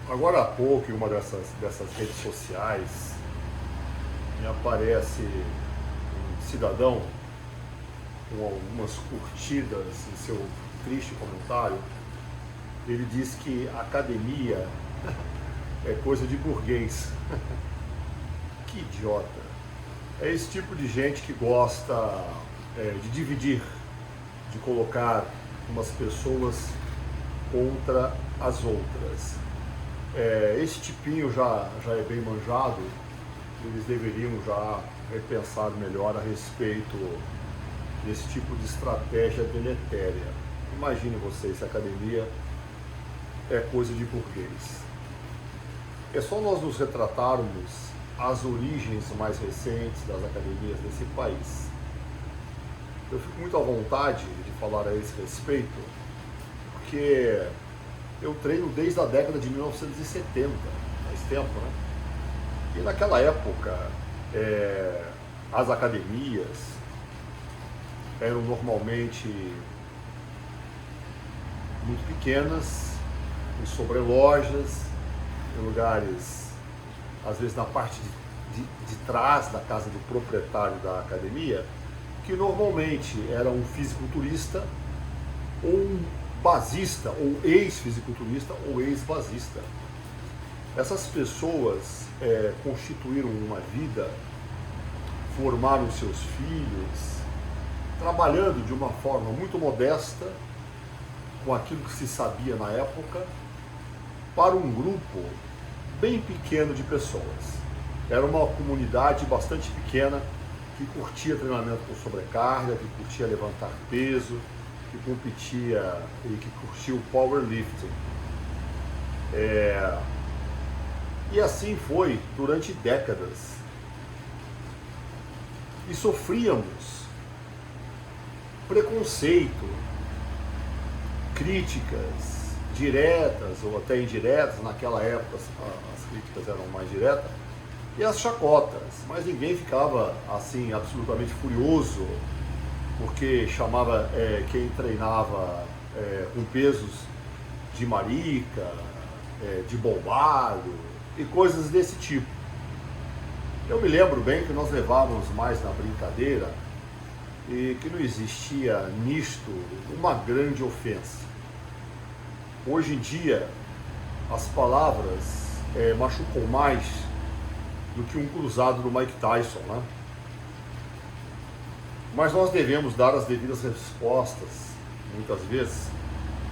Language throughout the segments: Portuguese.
Agora há pouco, em uma dessas redes sociais, me aparece um cidadão com algumas curtidas em seu triste comentário. Ele diz que academia é coisa de burguês. Que idiota. É esse tipo de gente que gosta de dividir, de colocar umas pessoas contra as outras. Esse tipinho já é bem manjado, eles deveriam já repensar melhor a respeito desse tipo de estratégia deletéria. Imagine vocês se a academia é coisa de burguês. É só nós nos retratarmos as origens mais recentes das academias desse país. Eu fico muito à vontade de falar a esse respeito, porque eu treino desde a década de 1970, faz tempo, né? E naquela época, as academias eram normalmente muito pequenas, em sobrelojas, em lugares, às vezes na parte de trás da casa do proprietário da academia, que normalmente era um fisiculturista ou um basista, ou ex-fisiculturista, ou ex-basista. Essas pessoas constituíram uma vida, formaram seus filhos, trabalhando de uma forma muito modesta, com aquilo que se sabia na época, para um grupo bem pequeno de pessoas. Era uma comunidade bastante pequena, que curtia treinamento com sobrecarga, que curtia levantar peso, que competia e que curtia o powerlifting. E assim foi durante décadas. E sofríamos preconceito, críticas diretas ou até indiretas. Naquela época as críticas eram mais diretas, e as chacotas, mas ninguém ficava assim absolutamente furioso porque chamava quem treinava com pesos de marica, de bombado e coisas desse tipo. Eu me lembro bem que nós levávamos mais na brincadeira e que não existia nisto uma grande ofensa. Hoje em dia, as palavras machucam mais do que um cruzado do Mike Tyson, né? Mas nós devemos dar as devidas respostas, muitas vezes,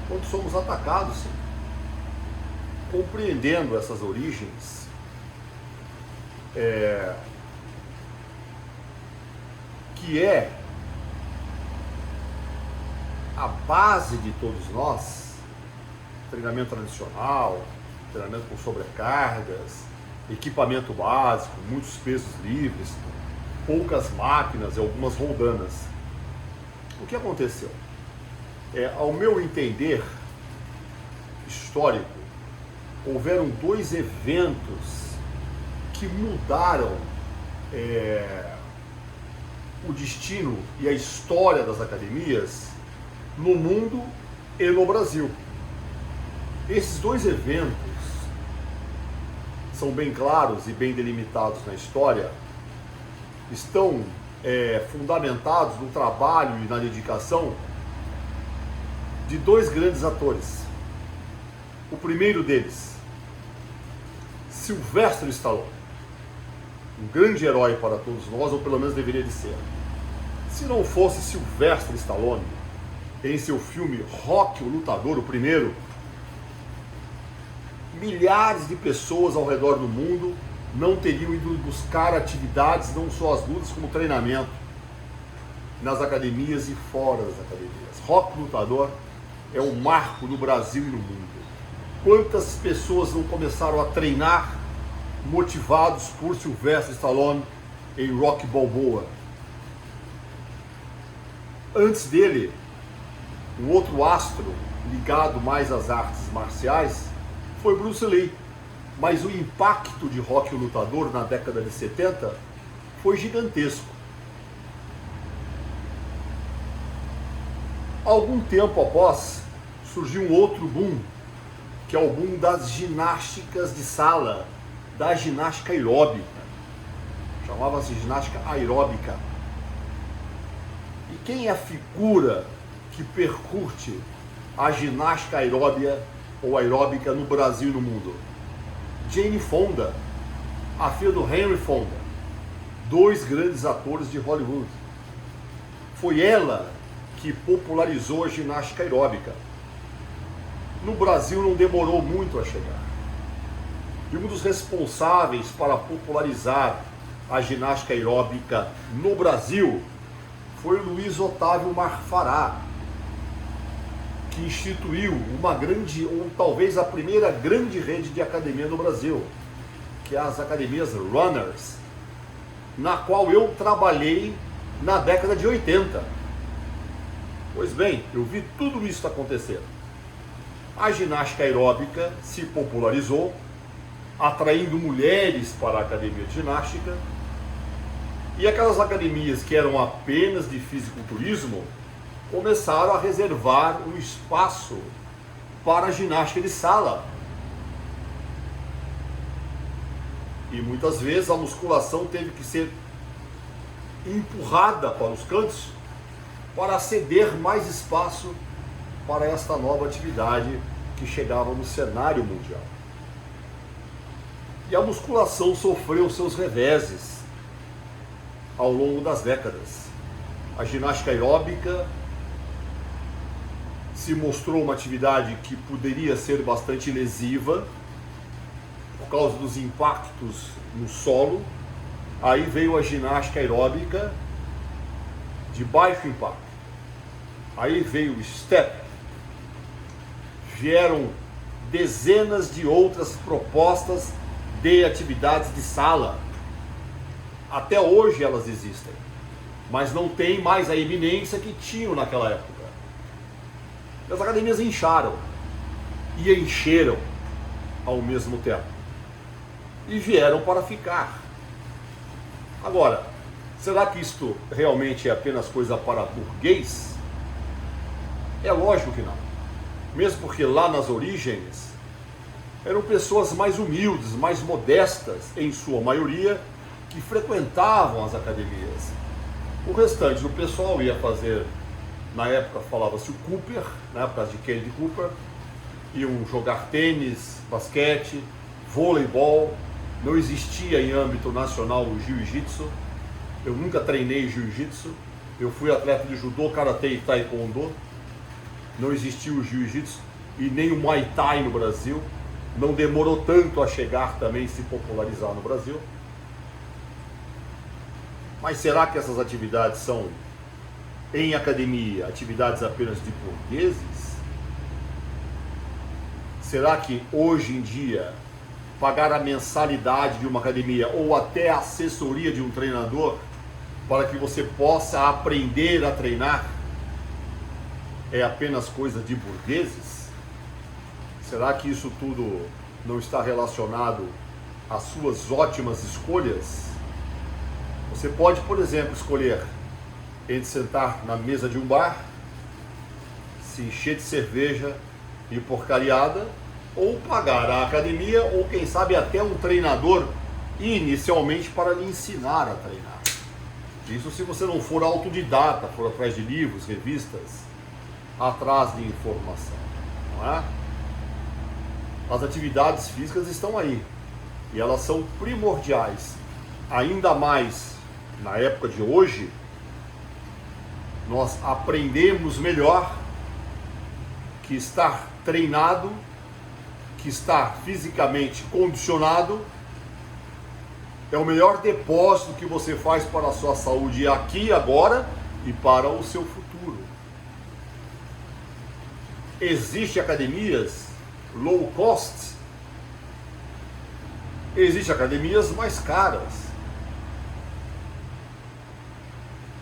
quando somos atacados, sim. Compreendendo essas origens, que é a base de todos nós, treinamento tradicional, treinamento com sobrecargas, equipamento básico, muitos pesos livres, poucas máquinas e algumas roldanas. O que aconteceu? Ao meu entender histórico, houveram dois eventos que mudaram o destino e a história das academias no mundo e no Brasil. Esses dois eventos são bem claros e bem delimitados na história, estão fundamentados no trabalho e na dedicação de dois grandes atores. O primeiro deles, Sylvester Stallone, um grande herói para todos nós, ou pelo menos deveria de ser. Se não fosse Sylvester Stallone, em seu filme Rocky, o Lutador, o primeiro, milhares de pessoas ao redor do mundo não teriam ido buscar atividades, não só as lutas, como treinamento, nas academias e fora das academias. Rocky Lutador é um marco no Brasil e no mundo. Quantas pessoas não começaram a treinar motivados por Sylvester Stallone em Rocky Balboa? Antes dele, um outro astro ligado mais às artes marciais foi Bruce Lee, mas o impacto de Rocky o Lutador na década de 70 foi gigantesco. Algum tempo após, surgiu um outro boom que é o boom das ginásticas de sala, da ginástica aeróbica. Chamava-se ginástica aeróbica. E quem é a figura que percute a ginástica aeróbica ou aeróbica no Brasil e no mundo? Jane Fonda, a filha do Henry Fonda, dois grandes atores de Hollywood. Foi ela que popularizou a ginástica aeróbica. No Brasil não demorou muito a chegar. E um dos responsáveis para popularizar a ginástica aeróbica no Brasil foi o Luiz Otávio Marfará, que instituiu uma grande, ou talvez a primeira grande rede de academia no Brasil, que é as academias Runners, na qual eu trabalhei na década de 80. Pois bem, eu vi tudo isso acontecer. A ginástica aeróbica se popularizou, atraindo mulheres para a academia de ginástica, e aquelas academias que eram apenas de fisiculturismo começaram a reservar um espaço para a ginástica de sala. E muitas vezes a musculação teve que ser empurrada para os cantos para ceder mais espaço para esta nova atividade que chegava no cenário mundial. E a musculação sofreu seus reveses ao longo das décadas. A ginástica aeróbica se mostrou uma atividade que poderia ser bastante lesiva por causa dos impactos no solo. Aí veio a ginástica aeróbica de baixo impacto. Aí veio o step. Vieram dezenas de outras propostas de atividades de sala. Até hoje elas existem, mas não tem mais a eminência que tinham naquela época. As academias incharam e encheram ao mesmo tempo e vieram para ficar. Agora, será que isto realmente é apenas coisa para burguês? É lógico que não. Mesmo porque lá nas origens eram pessoas mais humildes, mais modestas, em sua maioria, que frequentavam as academias. O restante do pessoal ia fazer, na época falava-se o Cooper, na época de Kennedy Cooper, iam jogar tênis, basquete, vôleibol. Não existia em âmbito nacional o jiu-jitsu. Eu nunca treinei jiu-jitsu. Eu fui atleta de judô, karatê e taekwondo. Não existia o jiu-jitsu e nem o muay thai no Brasil. Não demorou tanto a chegar também e se popularizar no Brasil. Mas será que essas atividades são, em academia, atividades apenas de burgueses? Será que hoje em dia pagar a mensalidade de uma academia ou até a assessoria de um treinador para que você possa aprender a treinar é apenas coisa de burgueses? Será que isso tudo não está relacionado às suas ótimas escolhas? Você pode, por exemplo, escolher entre sentar na mesa de um bar, se encher de cerveja e porcariada, ou pagar a academia, ou quem sabe até um treinador inicialmente para lhe ensinar a treinar. Isso se você não for autodidata, for atrás de livros, revistas, atrás de informação, não é? As atividades físicas estão aí e elas são primordiais, ainda mais na época de hoje. Nós aprendemos melhor que estar treinado, que estar fisicamente condicionado é o melhor depósito que você faz para a sua saúde aqui e agora e para o seu futuro. Existem academias low cost, existem academias mais caras,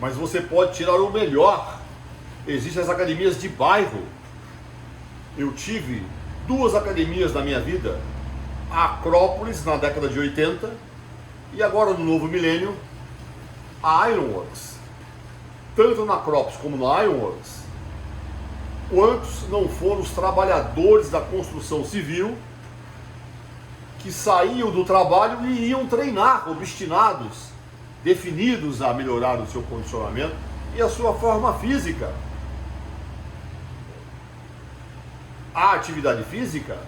mas você pode tirar o melhor. Existem as academias de bairro. Eu tive duas academias na minha vida, a Acrópolis na década de 80 e agora no novo milênio a Ironworks. Tanto na Acrópolis como na Ironworks quantos não foram os trabalhadores da construção civil que saíam do trabalho e iam treinar, obstinados, definidos a melhorar o seu condicionamento e a sua forma física. A atividade física,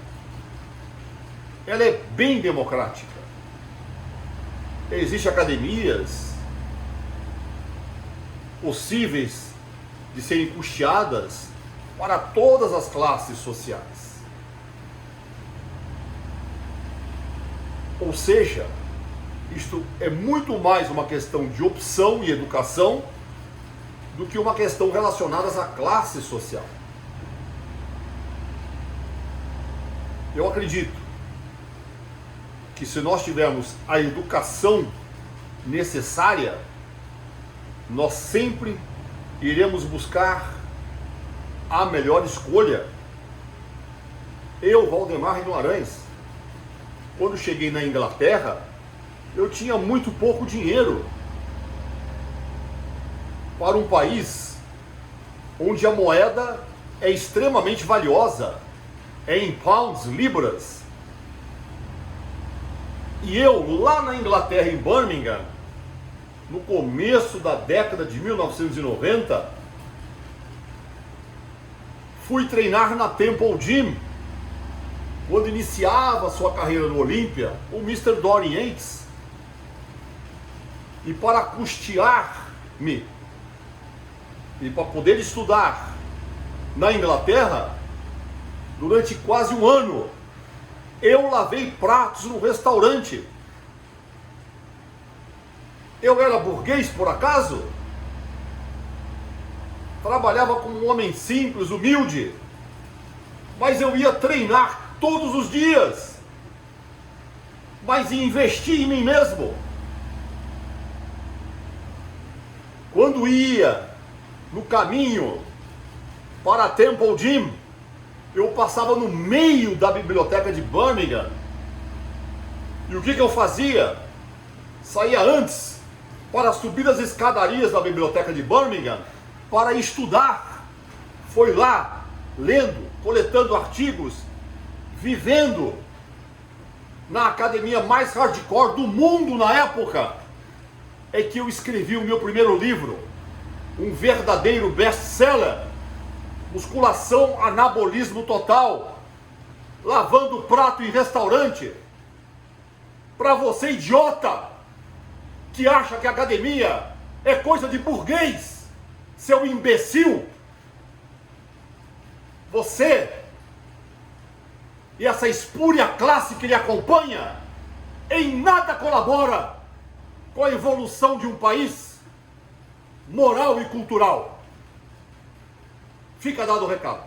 ela é bem democrática. Existem academias possíveis de serem custeadas para todas as classes sociais. Ou seja, isto é muito mais uma questão de opção e educação do que uma questão relacionada à classe social. Eu acredito que se nós tivermos a educação necessária, nós sempre iremos buscar a melhor escolha. Eu, Valdemar Guimarães, quando cheguei na Inglaterra, eu tinha muito pouco dinheiro para um país onde a moeda é extremamente valiosa, é em pounds, libras. E eu, lá na Inglaterra, em Birmingham, no começo da década de 1990, fui treinar na Temple Gym, quando iniciava sua carreira no Olímpia, o Mr. Dorian Yates. E para custear-me e para poder estudar na Inglaterra, durante quase um ano, eu lavei pratos no restaurante. Eu era burguês por acaso? Trabalhava como um homem simples, humilde, mas eu ia treinar todos os dias, mas ia investir em mim mesmo. Quando ia no caminho para a Temple Gym, eu passava no meio da biblioteca de Birmingham. E o que eu fazia? Saía antes para subir as escadarias da biblioteca de Birmingham para estudar. Foi lá, lendo, coletando artigos, vivendo na academia mais hardcore do mundo na época, é que eu escrevi o meu primeiro livro, um verdadeiro best-seller, Musculação Anabolismo Total, lavando prato em restaurante. Para você, idiota, que acha que academia é coisa de burguês, seu imbecil, você e essa espúria classe que lhe acompanha em nada colabora com a evolução de um país moral e cultural. Fica dado o recado.